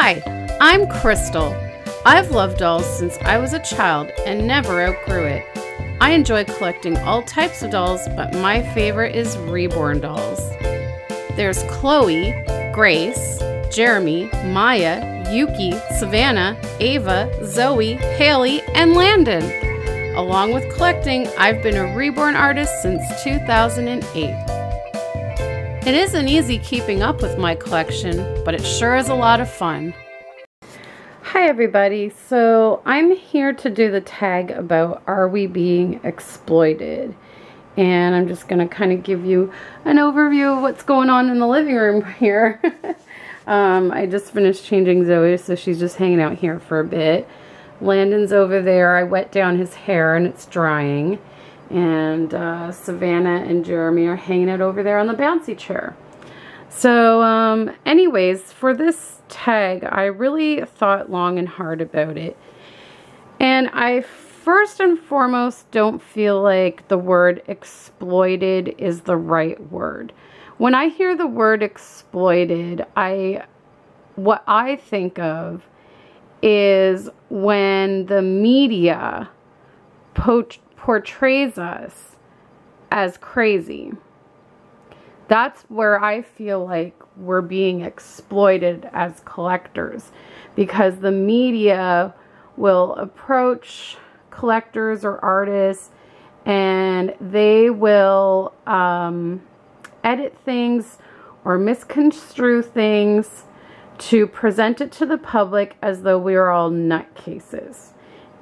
Hi, I'm Krystle. I've loved dolls since I was a child and never outgrew it. I enjoy collecting all types of dolls, but my favorite is Reborn dolls. There's Chloe, Grace, Jeremy, Maya, Yuki, Savannah, Ava, Zoe, Haley, and Landon. Along with collecting, I've been a Reborn artist since 2008. It isn't easy keeping up with my collection, but it sure is a lot of fun. Hi everybody, so I'm here to do the tag about are we being exploited? And I'm just going to kind of give you an overview of what's going on in the living room here. I just finished changing Zoe, so she's just hanging out here for a bit. Landon's over there. I wet down his hair and it's drying. And Savannah and Jeremy are hanging out over there on the bouncy chair. So anyways, for this tag, I really thought long and hard about it. And I first and foremost don't feel like the word exploited is the right word. When I hear the word exploited, what I think of is when the media portrays us as crazy. That's where I feel like we're being exploited as collectors, because the media will approach collectors or artists and they will edit things or misconstrue things to present it to the public as though we are all nutcases.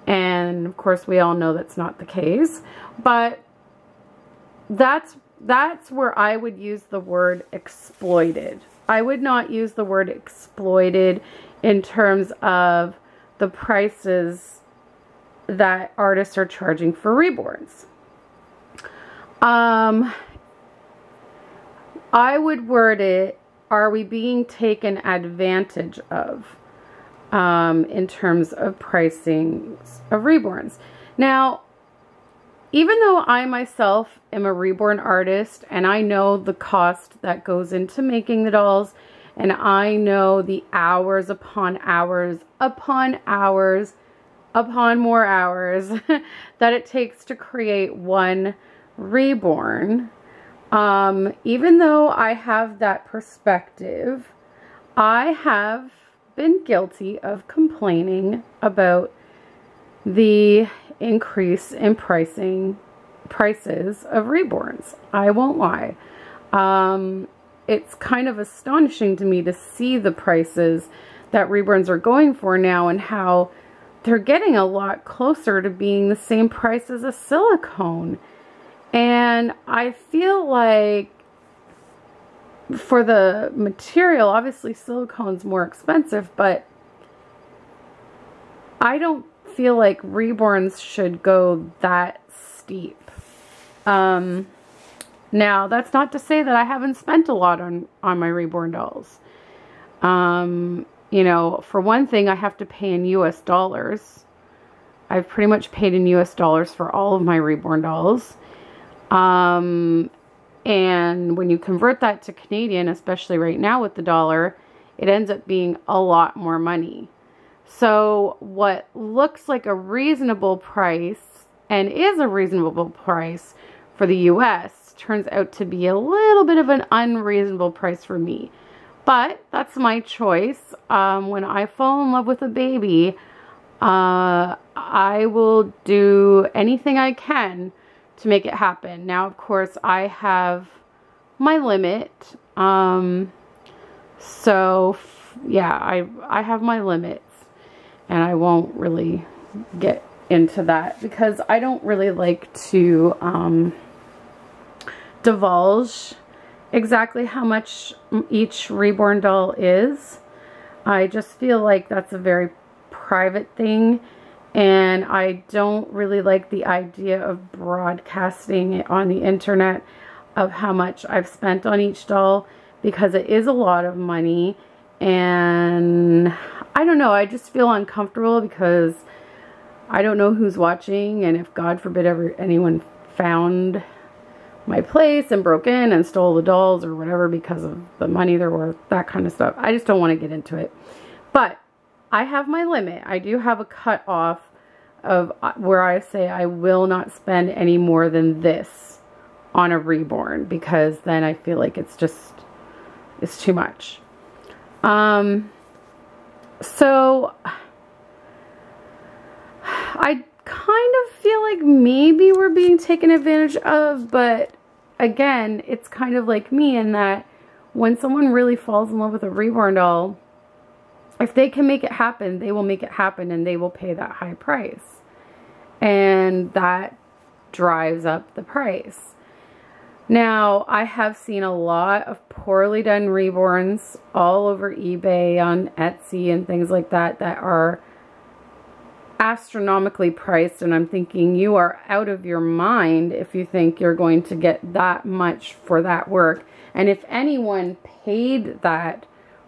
And of course we all know that's not the case, but that's where I would use the word exploited. I would not use the word exploited in terms of the prices that artists are charging for reborns. I would word it, are we being taken advantage of? In terms of pricing of reborns. Now, even though I myself am a reborn artist and I know the cost that goes into making the dolls, and I know the hours upon hours upon hours upon more hours that it takes to create one reborn, even though I have that perspective, I have been guilty of complaining about the increase in prices of reborns. I won't lie. It's kind of astonishing to me to see the prices that reborns are going for now and how they're getting a lot closer to being the same price as a silicone. And I feel like for the material, obviously silicone's more expensive, but I don't feel like reborns should go that steep. Now, that's not to say that I haven't spent a lot on my reborn dolls. You know, for one thing, I have to pay in US dollars. I've pretty much paid in US dollars for all of my reborn dolls. And when you convert that to Canadian, especially right now with the dollar, it ends up being a lot more money. So what looks like a reasonable price and is a reasonable price for the US turns out to be a little bit of an unreasonable price for me. But that's my choice. When I fall in love with a baby, I will do anything I can to make it happen. Now, of course, I have my limit. So yeah, I have my limits, and I won't really get into that because I don't really like to divulge exactly how much each reborn doll is. I just feel like that's a very private thing. And I don't really like the idea of broadcasting it on the internet of how much I've spent on each doll, because it is a lot of money. And I don't know, I just feel uncomfortable because I don't know who's watching, and if God forbid ever anyone found my place and broke in and stole the dolls or whatever because of the money they're worth, that kind of stuff. I just don't want to get into it. But I have my limit. I do have a cut off of where I say I will not spend any more than this on a Reborn, because then I feel like it's too much. So I kind of feel like maybe we're being taken advantage of, but again, it's kind of like me in that when someone really falls in love with a Reborn doll, if they can make it happen, they will make it happen, and they will pay that high price. And that drives up the price. Now, I have seen a lot of poorly done Reborns all over eBay, on Etsy and things like that, that are astronomically priced, and I'm thinking you are out of your mind if you think you're going to get that much for that work. And if anyone paid that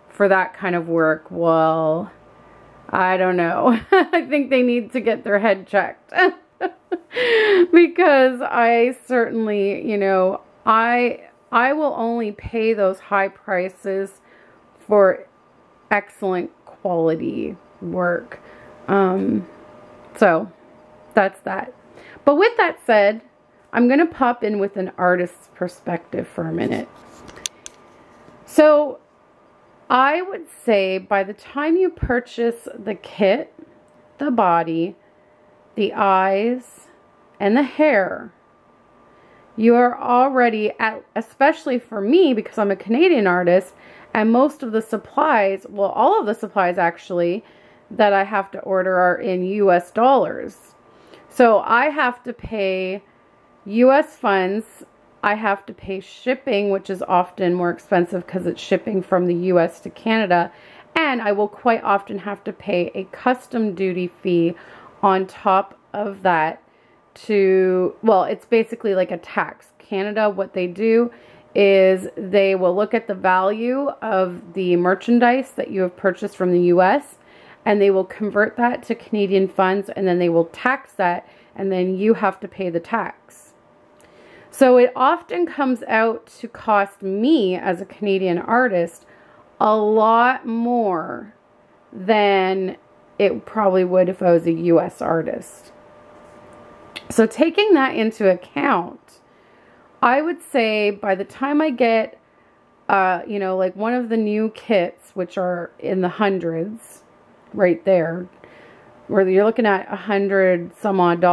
for that kind of work, well, I don't know. I think they need to get their head checked. Because I certainly, you know, I will only pay those high prices for excellent quality work. So that's that. But with that said, I'm going to pop in with an artist's perspective for a minute. So I would say by the time you purchase the kit, the body, the eyes, and the hair, you are already at, especially for me, because I'm a Canadian artist, and most of the supplies, well, all of the supplies actually, that I have to order are in US dollars. So I have to pay US funds. I have to pay shipping, which is often more expensive because it's shipping from the US to Canada. And I will quite often have to pay a custom duty fee on top of that to, well, it's basically like a tax. Canada, what they do is they will look at the value of the merchandise that you have purchased from the US, and they will convert that to Canadian funds, and then they will tax that, and then you have to pay the tax. So it often comes out to cost me as a Canadian artist a lot more than it probably would if I was a US artist. So taking that into account, I would say by the time I get, you know, like one of the new kits, which are in the hundreds, right there, where you're looking at $100 some odd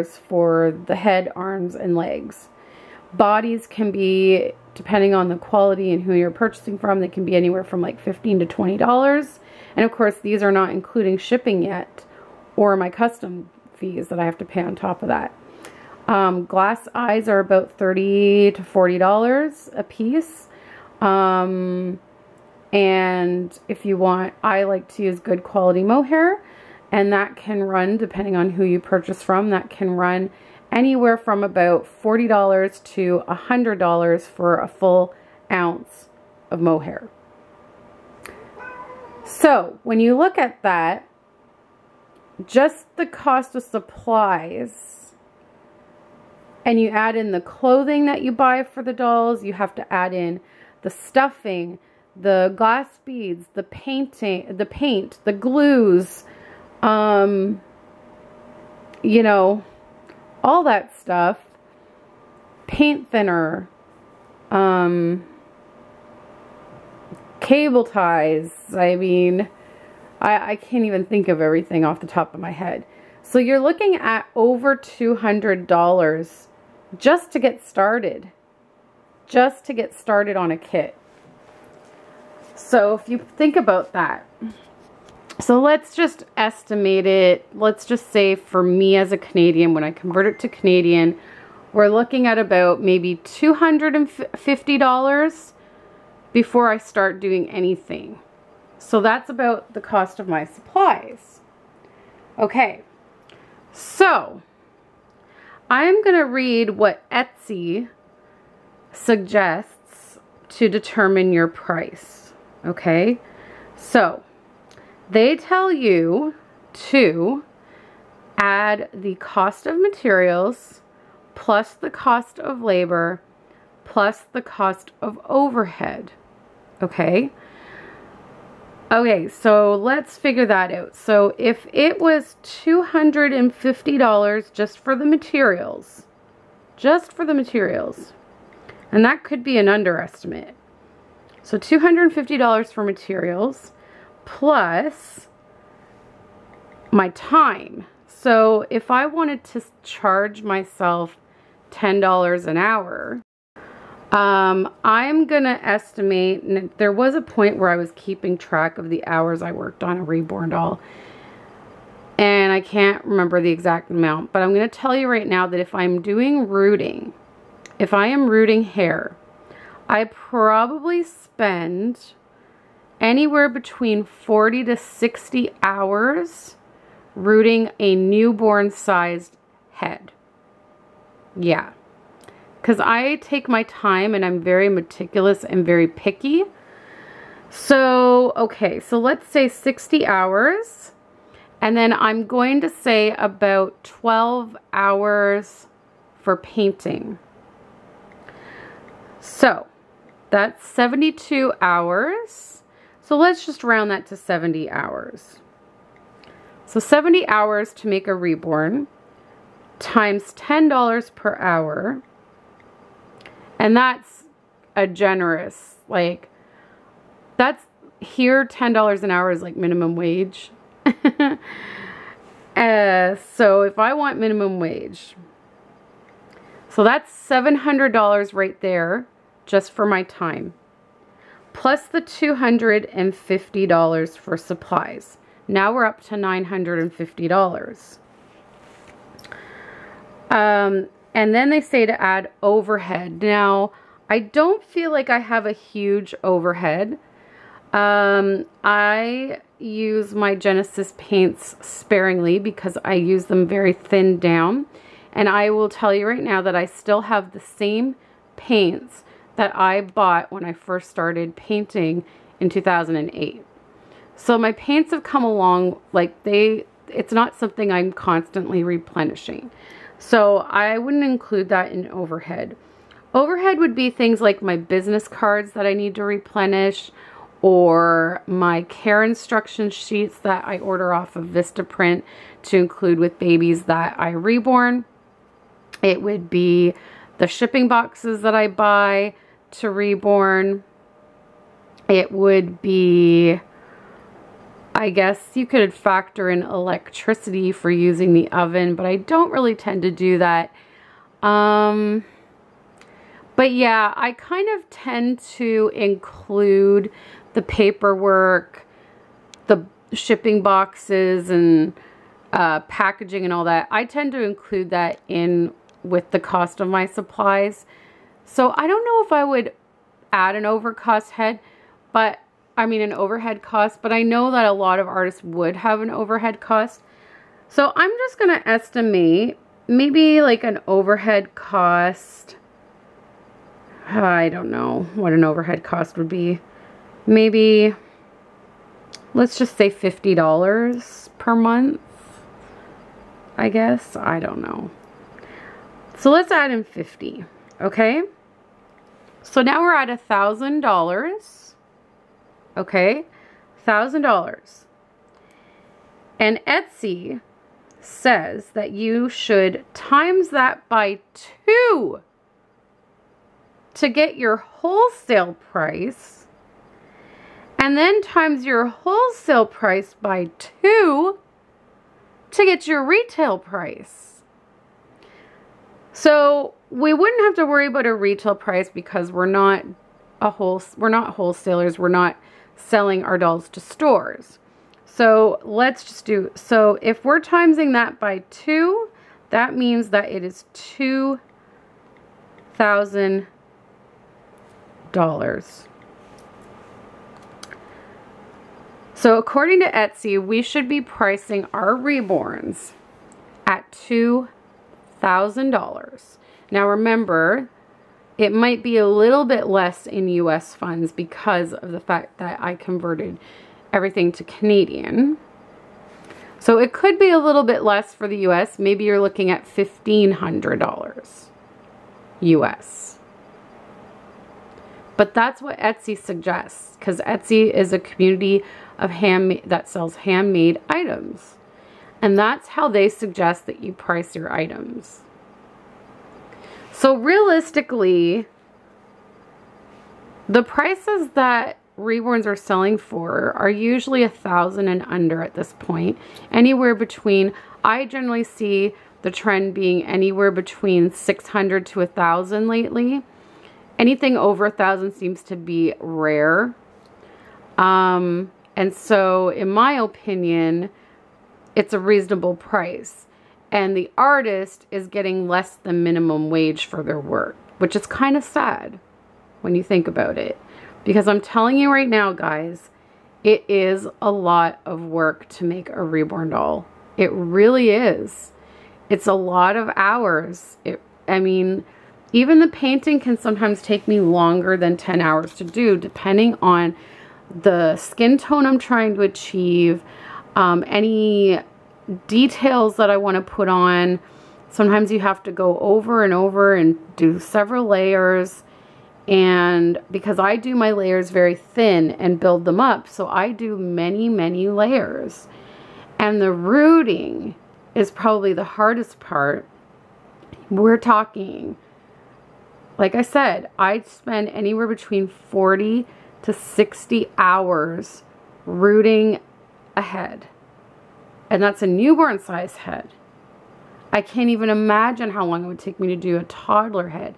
for the head, arms, and legs. Bodies can be, depending on the quality and who you're purchasing from, they can be anywhere from like $15 to $20. And of course, these are not including shipping yet, or my custom fees that I have to pay on top of that. Glass eyes are about $30 to $40 a piece. And if you want, I like to use good quality mohair, and that can run, depending on who you purchase from, that can run anywhere from about $40 to $100 for a full ounce of mohair. So when you look at that, just the cost of supplies, and you add in the clothing that you buy for the dolls, you have to add in the stuffing, the glass beads, the painting, the paint, the glues, you know, all that stuff, paint thinner, cable ties. I mean, I can't even think of everything off the top of my head. So you're looking at over $200 just to get started. Just to get started on a kit. So if you think about that. So let's just estimate it. Let's just say for me as a Canadian, when I convert it to Canadian, we're looking at about maybe $250 before I start doing anything. So that's about the cost of my supplies. Okay, so I'm going to read what Etsy suggests to determine your price. Okay, so they tell you to add the cost of materials plus the cost of labor plus the cost of overhead. Okay, Okay, so let's figure that out. So if it was $250 just for the materials, and that could be an underestimate. So $250 for materials plus my time. So if I wanted to charge myself $10 an hour, I'm gonna estimate, and there was a point where I was keeping track of the hours I worked on a Reborn doll, and I can't remember the exact amount, but I'm gonna tell you right now that if I'm doing rooting, if I am rooting hair, I probably spend anywhere between 40 to 60 hours rooting a newborn sized head. Yeah. Because I take my time and I'm very meticulous and very picky. So, okay, so let's say 60 hours. And then I'm going to say about 12 hours for painting. So, that's 72 hours. So let's just round that to 70 hours. So 70 hours to make a Reborn times $10 per hour. And that's a generous, like, that's here $10 an hour is like minimum wage. So if I want minimum wage, so that's $700 right there just for my time, plus the $250 for supplies. Now we're up to $950. And then they say to add overhead. Now, I don't feel like I have a huge overhead. I use my Genesis paints sparingly because I use them very thin down. And I will tell you right now that I still have the same paints that I bought when I first started painting in 2008. So my paints have come along, like it's not something I'm constantly replenishing. So I wouldn't include that in overhead. Overhead would be things like my business cards that I need to replenish, or my care instruction sheets that I order off of Vistaprint to include with babies that I reborn. It would be the shipping boxes that I buy to Reborn. It would be, I guess you could factor in electricity for using the oven, but I don't really tend to do that. But yeah, I kind of tend to include the paperwork, the shipping boxes, and packaging and all that. I tend to include that in with the cost of my supplies. So I don't know if I would add an overhead cost, but I know that a lot of artists would have an overhead cost. So I'm just going to estimate maybe like an overhead cost. I don't know what an overhead cost would be. Maybe, let's just say $50 per month, I guess. I don't know. So let's add in 50, okay? So now we're at $1,000. Okay, $1,000. And Etsy says that you should times that by 2 to get your wholesale price, and then times your wholesale price by 2 to get your retail price. So we wouldn't have to worry about a retail price because we're not wholesalers. We're not selling our dolls to stores. So let's just do, so if we're timesing that by 2, that means that it is $2,000. So according to Etsy, we should be pricing our Reborns at $2,000. Now remember, it might be a little bit less in US funds because of the fact that I converted everything to Canadian. So it could be a little bit less for the US. Maybe you're looking at $1,500 US. But that's what Etsy suggests, because Etsy is a community of that sells handmade items. And that's how they suggest that you price your items. So realistically, the prices that Reborns are selling for are usually $1,000 and under at this point. Anywhere between, I generally see the trend being anywhere between $600 to $1,000 lately. Anything over $1,000 seems to be rare. And so in my opinion, it's a reasonable price. And the artist is getting less than minimum wage for their work, which is kind of sad when you think about it. Because I'm telling you right now, guys, it is a lot of work to make a Reborn doll. It really is. It's a lot of hours. I mean, even the painting can sometimes take me longer than 10 hours to do, depending on the skin tone I'm trying to achieve, any details that I want to put on. Sometimes you have to go over and over and do several layers. And because I do my layers very thin and build them up, so I do many, many layers. And the rooting is probably the hardest part. We're talking, like I said, I spend anywhere between 40 to 60 hours rooting a head. And that's a newborn size head. I can't even imagine how long it would take me to do a toddler head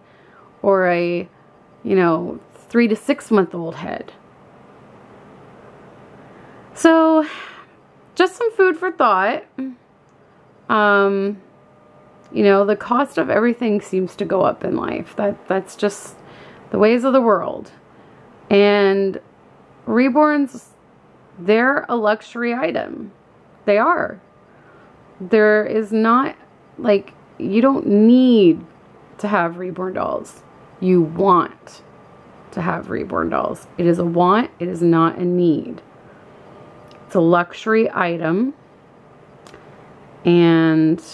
or a, 3 to 6 month old head. So just some food for thought. The cost of everything seems to go up in life. That's just the ways of the world. And Reborns, they're a luxury item. They are. There is not, like, you don't need to have Reborn dolls. You want to have Reborn dolls. It is a want. It is not a need. It's a luxury item. And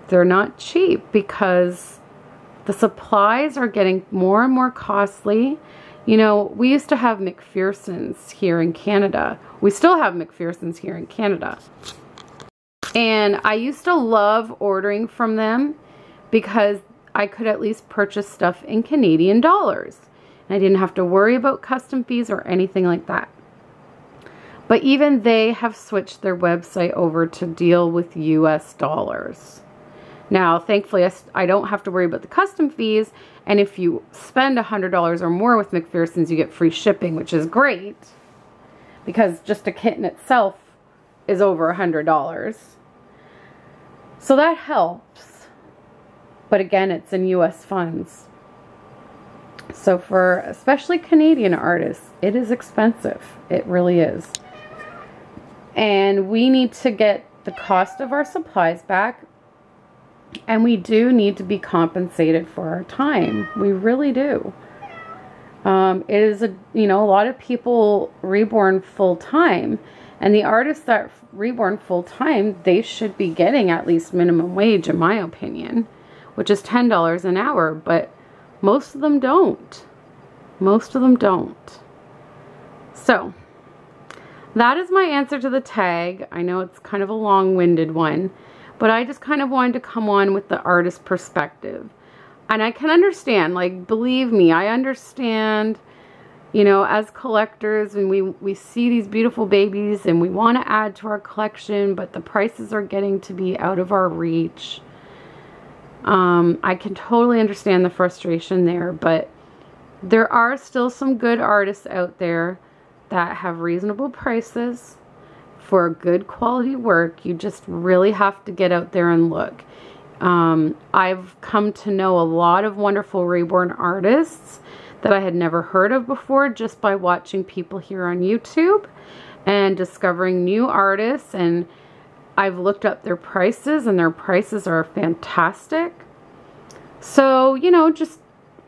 they're not cheap because the supplies are getting more and more costly. We used to have McPherson's here in Canada. We still have McPherson's here in Canada. And I used to love ordering from them because I could at least purchase stuff in Canadian dollars. And I didn't have to worry about custom fees or anything like that. But even they have switched their website over to deal with US dollars. Now, thankfully, I don't have to worry about the custom fees. And if you spend $100 or more with McPherson's, you get free shipping, which is great. Because just a kit in itself is over $100. So that helps. But again, it's in US funds. So for especially Canadian artists, it is expensive. It really is. And we need to get the cost of our supplies back. And we do need to be compensated for our time. We really do. It is a lot of people Reborn full time, and the artists that Reborn full time, they should be getting at least minimum wage, in my opinion, which is $10 an hour. But most of them don't. Most of them don't. So that is my answer to the tag. I know it's kind of a long-winded one. But I just kind of wanted to come on with the artist perspective. And I can understand, like, believe me, I understand, as collectors, and we see these beautiful babies and we want to add to our collection, but the prices are getting to be out of our reach. I can totally understand the frustration there, but there are still some good artists out there that have reasonable prices for good quality work. You just really have to get out there and look. I've come to know a lot of wonderful Reborn artists that I had never heard of before just by watching people here on YouTube and discovering new artists, and I've looked up their prices, and their prices are fantastic. So, just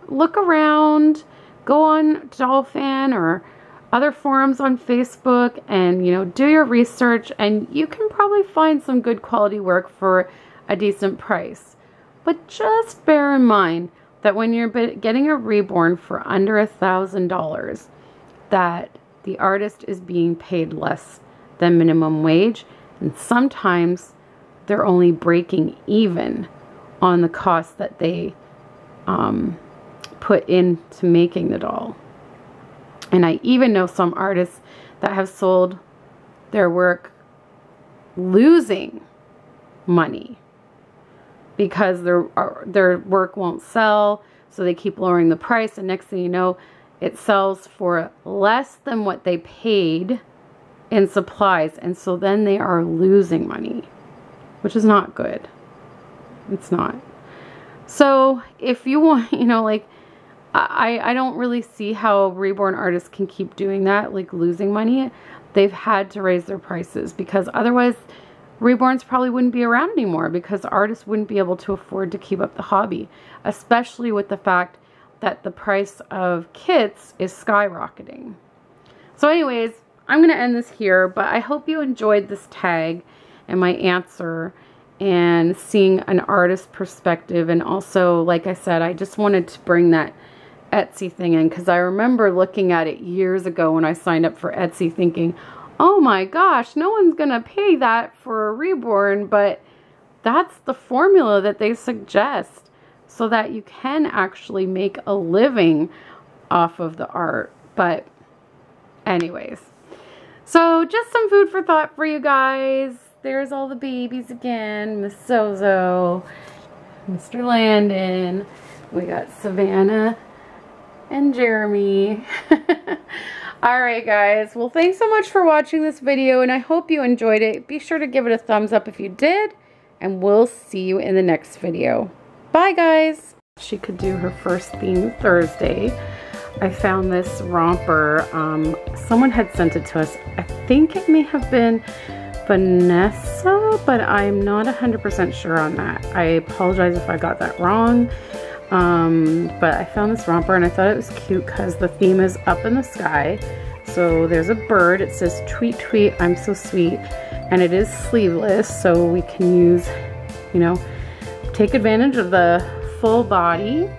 look around, go on Dollfan or other forums on Facebook and, do your research, and you can probably find some good quality work for a decent price. But just bear in mind that when you're getting a Reborn for under $1,000, that the artist is being paid less than minimum wage, and sometimes they're only breaking even on the cost that they put into making the doll. And I even know some artists that have sold their work losing money because their work won't sell, so they keep lowering the price, and next thing you know, it sells for less than what they paid in supplies, and so then they are losing money, which is not good. It's not. So if you want, you know, like, I don't really see how Reborn artists can keep doing that, like losing money. They've had to raise their prices because otherwise Reborns probably wouldn't be around anymore, because artists wouldn't be able to afford to keep up the hobby, especially with the fact that the price of kits is skyrocketing. So anyways, I'm going to end this here, but I hope you enjoyed this tag and my answer and seeing an artist perspective. And also, like I said, I just wanted to bring that Etsy thing in, because I remember looking at it years ago when I signed up for Etsy thinking, oh my gosh, no one's gonna pay that for a Reborn, but that's the formula that they suggest so that you can actually make a living off of the art. But anyways, so just some food for thought for you guys. There's all the babies again, Miss Zozo, Mr. Landon, we got Savannah and Jeremy. Alright guys, well thanks so much for watching this video, and I hope you enjoyed it. Be sure to give it a thumbs up if you did, and we'll see you in the next video. Bye guys! She could do her first theme Thursday. I found this romper. Someone had sent it to us. I think it may have been Vanessa, but I'm not 100% sure on that. I apologize if I got that wrong. But I found this romper and I thought it was cute because the theme is up in the sky. So there's a bird. It says tweet tweet, I'm so sweet, and it is sleeveless, so we can use, you know, take advantage of the full body.